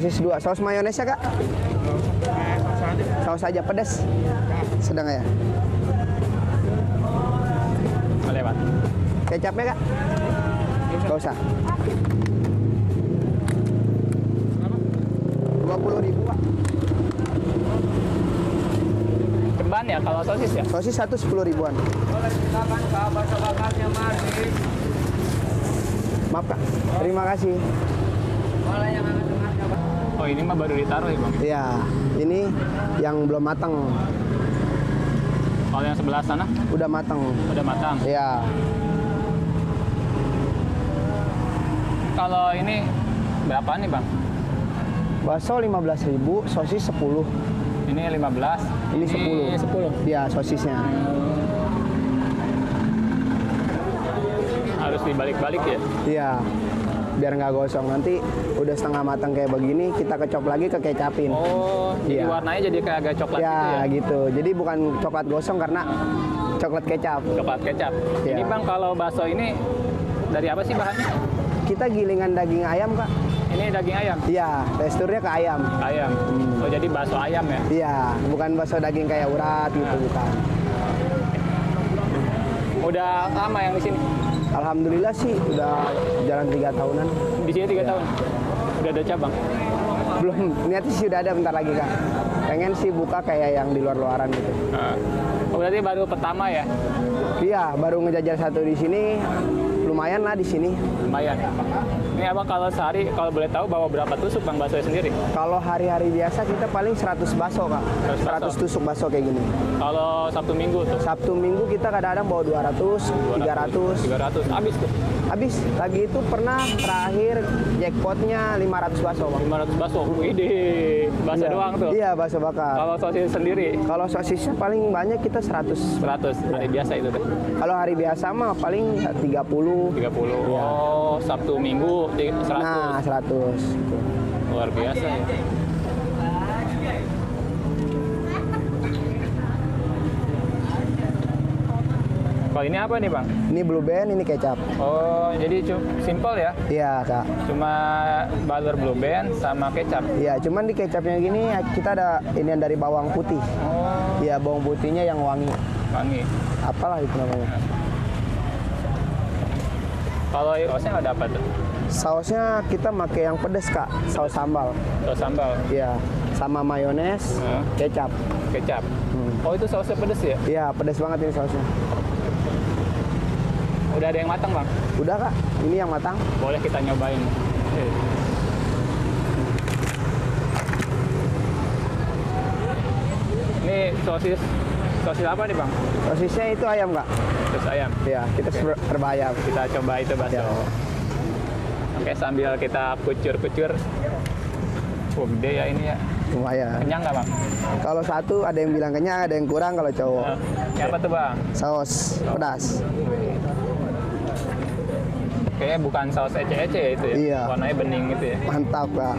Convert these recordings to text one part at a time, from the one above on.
Sosis 2. Saus mayonesnya, Kak? Saus aja pedas. Sedang ya? Lewat. Kecapnya, Kak? Gak usah. 20.000, Pak. Ceban ya kalau sosis ya? Sosis 1 10 ribuan. Maaf, Kak. Terima kasih. Oh ini mah baru ditaruh ya Bang? Iya, ini yang belum matang. Kalau yang sebelah sana? Udah matang. Udah matang? Iya. Kalau ini berapa nih Bang? Bakso 15.000, sosis 10. Ini 15. Ini 10. Ini 10. Iya, sosisnya. Harus dibalik-balik ya? Iya. Biar nggak gosong. Nanti udah setengah matang kayak begini, kita kecop lagi ke kecapin. Oh, jadi Iya. warnanya jadi kayak agak coklat Ya, gitu ya? gitu. Jadi bukan coklat gosong karena coklat kecap. Coklat kecap. Iya. Ini Bang kalau bakso ini dari apa sih bahannya? Kita gilingan daging ayam, Kak. Ini daging ayam? Iya, teksturnya ke ayam. Ayam. Oh jadi bakso ayam ya? Iya, bukan bakso daging kayak urat gitu, bukan. Udah lama yang di sini? Alhamdulillah sih udah jalan 3 tahunan. Di sini 3 Iya. tahun? Udah ada cabang? Belum, niatnya sih udah ada bentar lagi, Kak. Pengen sih buka kayak yang di luar-luaran gitu. Oh, berarti baru pertama ya? Iya, baru ngejajal satu di sini. Lumayan lah di sini. Lumayan. Ini Abang kalau sehari, kalau boleh tahu bawa berapa tusuk Bang bakso sendiri? Kalau hari-hari biasa kita paling 100 baso, Kak. 100 100 tusuk baso kayak gini. Kalau Sabtu Minggu tuh? Sabtu Minggu kita kadang-kadang bawa 200, 300. 300, habis tuh? Habis, lagi itu pernah terakhir jackpotnya 500 baso, Bang. 500 bakso, ide bakso Iya. doang tuh? Iya, baso bakar. Kalau sosis sendiri? Kalau sosisnya paling banyak kita 100. 100, hari biasa itu tuh? Kalau hari biasa mah paling 30. 30, Iya. oh Sabtu Minggu 100. Nah, 100. Luar biasa ya. Kalau ini apa nih Bang? Ini blue band, ini kecap. Oh jadi simple ya? Iya, Kak. Cuma balur blue band sama kecap? Iya, cuman di kecapnya gini kita ada ini dari bawang putih. Oh Iya, bawang putihnya yang wangi. wangi. Apalah itu namanya. Kalau sausnya ada apa tuh? Sausnya kita pakai yang pedes, Kak. Saus sambal. Saus sambal? Iya, sama mayones, kecap. Kecap? Oh itu sausnya pedes ya? Iya, pedes banget ini sausnya. Udah ada yang matang Bang? Udah, Kak. Ini yang matang. Boleh kita nyobain. Ini sosis apa nih Bang? Sosisnya itu ayam, Kak. Sosis ayam. Iya, kita serba ayam. Kita coba itu bakso. Ya. Oke, sambil kita kucur-kucur. Oh, gede ya ini ya. Lumayan. Kenyang nggak Bang? Kalau satu ada yang bilang kenyang, ada yang kurang kalau cowok. Ini apa tuh Bang? Saus pedas. Kayaknya bukan saus ece-ece ya itu ya? Iya. Warnanya bening gitu ya? Mantap, Kak.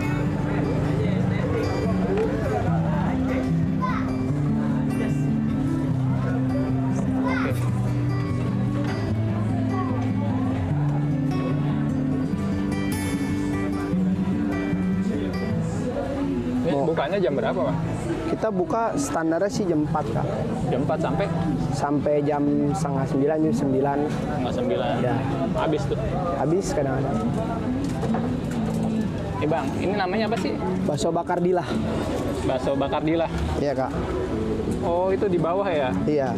Ini bukanya jam berapa Bang? Kita buka standarnya sih jam 4, Kak. Jam 4 sampai? Sampai jam setengah 9, jam 9. Nggak 9. Ya. Habis tuh. Habis kadang-kadang. Nih Bang, ini namanya apa sih? Bakso bakar dilah. Bakso bakar dilah. Iya, Kak. Oh itu di bawah ya? Iya,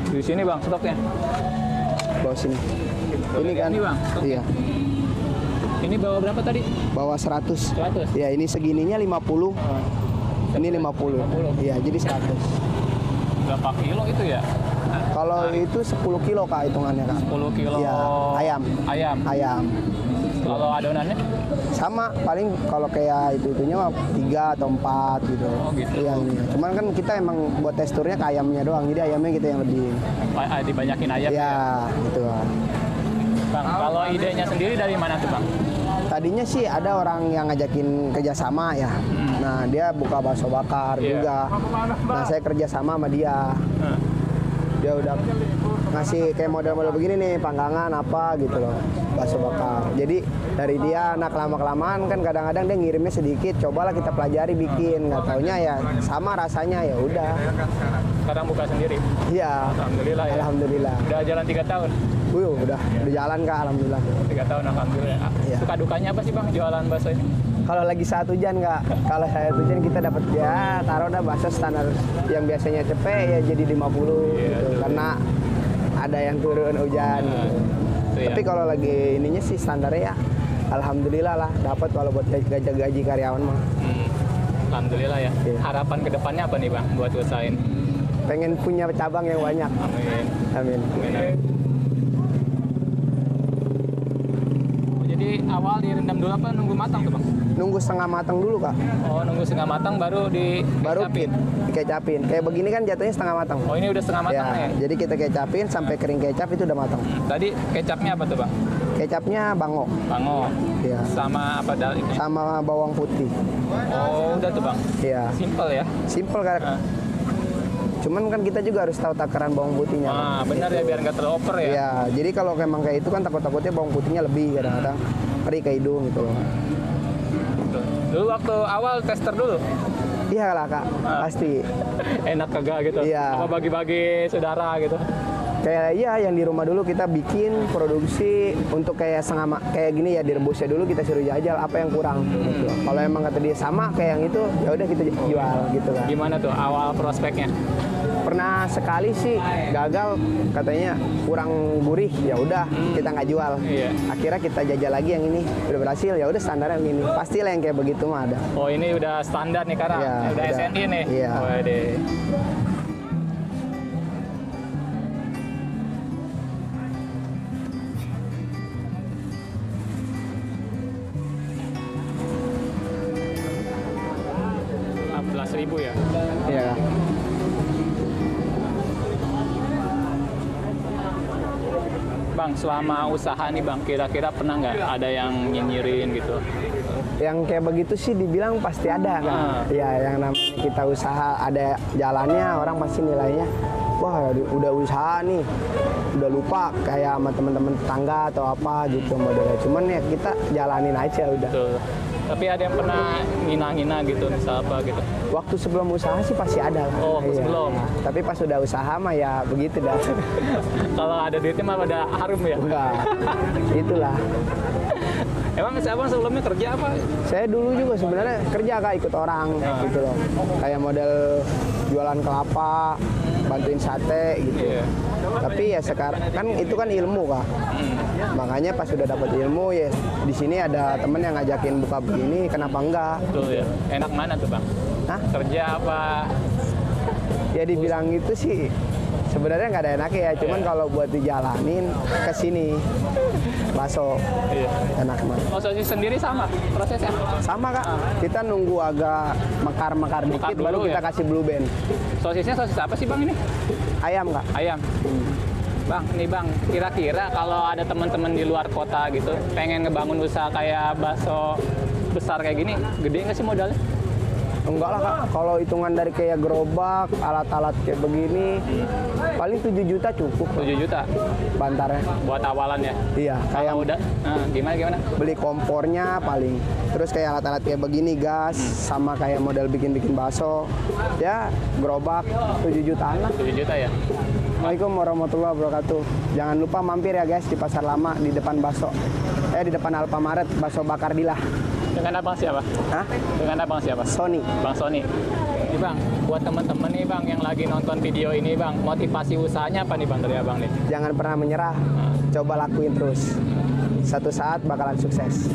Di sini Bang stoknya? bawa sini. Ini kan. Ini Bang, stoknya. Iya. Ini bawa berapa tadi? Bawa 100. 100? Ya, ini segininya 50. Ini 50. Iya, jadi 100. Berapa kilo itu ya? Kalau itu 10 kilo, Kak, hitungannya, Kak. 10 kilo Iya, ayam. Ayam. Ayam. Kalau adonannya? Sama, paling kalau kayak itu-itunya mah 3 atau 4 gitu. Oh, gitu. Iya, iya. Cuman kan kita emang buat teksturnya ke ayamnya doang, jadi ayamnya kita yang lebih. Dibanyakin ayam Iya, ya? gitu. Bang, kalau idenya sendiri dari mana tuh Bang? Tadinya sih ada orang yang ngajakin kerjasama ya. Nah, dia buka bakso bakar Iya. juga. Nah, saya kerjasama sama dia. dia udah ngasih kayak model-model begini nih, panggangan apa gitu loh, bakso bakar. Jadi dari dia anak lama-kelamaan kan kadang-kadang dia ngirimnya sedikit, cobalah kita pelajari bikin, nggak taunya ya sama rasanya, ya udah. Sekarang buka sendiri. Iya. Alhamdulillah ya. Alhamdulillah. Udah jalan 3 tahun. Udah jalan Kak, alhamdulillah. 3 tahun alhamdulillah. Iya. Suka dukanya apa sih Bang jualan bakso ini? Kalau lagi saat hujan Kak, kalau saat hujan kita dapat ya taruh dah bakso standar yang biasanya cepet ya jadi 50 gitu. Karena ada yang turun hujan. Itu ya. Tapi kalau lagi ininya sih standarnya ya alhamdulillah lah dapat kalau buat gaji karyawan mah. Alhamdulillah ya. Iya. Harapan kedepannya apa nih Bang buat usahain? Pengen punya cabang yang banyak. Amin. Amin. Amin. Amin. Oh, jadi awal direndam dulu apa nunggu matang tuh Bang? Nunggu setengah matang dulu Kak. Oh, nunggu setengah matang baru Baru dikecapin. dikecapin. Kayak begini kan jatuhnya setengah matang. Oh, ini udah setengah matang Ya, ya? jadi kita kecapin sampai kering kecap itu udah matang. Tadi kecapnya apa tuh Bang? Kecapnya bango. Bango. Ya. Sama apa ini? Sama bawang putih. Oh, udah tuh Bang. Iya. Simple ya. Simple Kak. Ah. Cuman kan kita juga harus tahu takaran bawang putihnya. Ah, benar ya biar nggak teroper ya. Iya, jadi kalau memang kayak itu kan takut-takutnya bawang putihnya lebih kadang-kadang perih ke hidung gitu loh. Betul. Dulu waktu awal tester dulu. Iya lah Kak, pasti. Enak kagak gitu. Iya. Apa bagi-bagi saudara gitu. Kayak iya yang di rumah dulu kita bikin produksi untuk kayak kayak gini ya direbusnya dulu kita suruh jajal apa yang kurang gitu. Kalau emang kata dia sama kayak yang itu ya udah kita jual gitu kan. Gimana tuh awal prospeknya? Pernah sekali sih gagal katanya kurang gurih ya udah kita nggak jual. Iya. Akhirnya kita jajal lagi yang ini udah berhasil ya udah standar yang ini. Pastilah yang kayak begitu mah ada. Oh, ini udah standar nih Kara. Iya, Udah udah. SNI nih. Iya. Waduh. Ribu ya. Iya Kak. Bang, selama usaha nih Bang, kira-kira pernah nggak ada yang nyinyirin gitu? Yang kayak begitu sih dibilang pasti ada kan. Ya yang namanya kita usaha ada jalannya orang pasti nilainya wah udah usaha nih udah lupa kayak sama teman-teman tetangga atau apa gitu modelnya. Cuman ya kita jalanin aja udah. Betul. Tapi ada yang pernah ngina-ngina gitu, misal apa gitu? Waktu sebelum usaha sih pasti ada lah. Oh, waktu Iya. sebelum. Tapi pas udah usaha mah ya begitu dah. Kalau ada duitnya mah pada harum ya? Enggak. Itulah. Emang abang sebelumnya kerja apa? Saya dulu juga sebenarnya kerja Kak ikut orang gitu loh. Kayak model jualan kelapa, bantuin sate gitu. Iya. Tapi ya sekarang kan itu kan ilmu Kak. Makanya pas sudah dapat ilmu ya di sini ada temen yang ngajakin buka begini, kenapa enggak? Betul ya. Enak mana tuh Bang? Hah? Kerja apa? Ya dibilang gitu sih sebenarnya nggak ada enaknya ya, cuman kalau buat dijalanin ke sini bakso Iya. enak banget. Oh, sosis sendiri sama prosesnya? Sama Kak, kita nunggu agak mekar-mekar dikit dulu baru kita ya? kasih blue band. Sosisnya sosis apa sih Bang ini? Ayam Kak. Ayam. Bang, nih Bang, kira-kira kalau ada teman-teman di luar kota gitu, pengen ngebangun usaha kayak bakso besar kayak gini, gede nggak sih modalnya? Enggak lah Kak, kalau hitungan dari kayak gerobak, alat-alat kayak begini, paling 7 juta cukup 7 juta bantarnya. buat awalan ya? Iya, kayak Kalau udah, gimana? beli kompornya paling. Terus kayak alat-alat kayak begini, gas, sama kayak model bikin-bikin bakso. Ya, gerobak 7 jutaan lah. 7 juta ya? Assalamualaikum warahmatullahi wabarakatuh. Jangan lupa mampir ya guys di Pasar Lama di depan bakso. Di depan Alfamaret, bakso bakar Dilah. Dengan abang siapa? Hah? Dengan abang siapa? Sony. Bang Sony. Nih Bang, buat teman-teman nih Bang yang lagi nonton video ini Bang, motivasi usahanya apa nih Bang dari abang nih? Jangan pernah menyerah. Coba lakuin terus. Satu saat bakalan sukses.